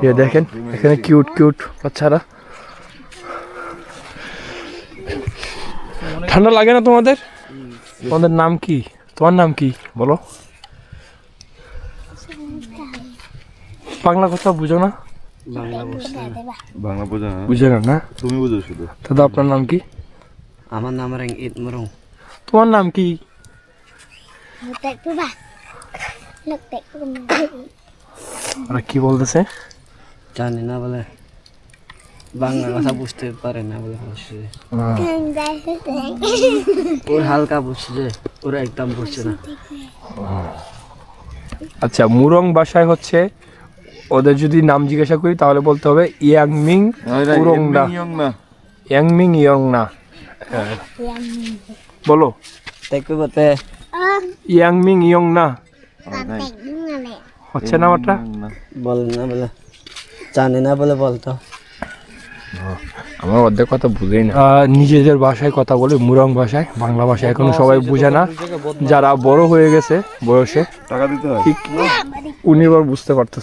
ये দেখেন এখানে কিউট কিউট বাচ্চারা। ঠান্ডা লাগে না তোমাদের? তোমাদের নাম কি? তোমার নাম কি বলো? বাংলা কথা বুঝো না? বাংলা বোঝা না? বুঝে না? তুমি বুঝো শুধু। দাদা আপনার নাম কি? আমার নাম রঙ্গিত মুরুং। তোমার নাম কি? ওরা কি বলতেছে? জানি না বলে, বাংলা কথা বুঝতে পারে না বলে বলছে। ওর হালকা বুঝছে যে, ওরা একদম বুঝছে না। আচ্ছা, মুরং ভাষায় হচ্ছে ওদের যদি নাম জিজ্ঞাসা করি তাহলে বলতে হবে ইয়াংমিং উরংনা। ইয়াংমিং ইয়ংনা বলো। দেখবে বলতে ইয়াংমিং ইয়ংনা হচ্ছে না ওটা? বলে না বলে, জানি না বলে বলতো। আমার অর্ধেক কথা বুঝেই না। নিজেদের ভাষায় কথা বলে, মুরং ভাষায়। বাংলা ভাষায় এখনো সবাই বুঝে না, যারা বড় হয়ে গেছে বয়সে। টাকা দিতে হয়। ঠিক উনি আবার বুঝতে পারতেছে।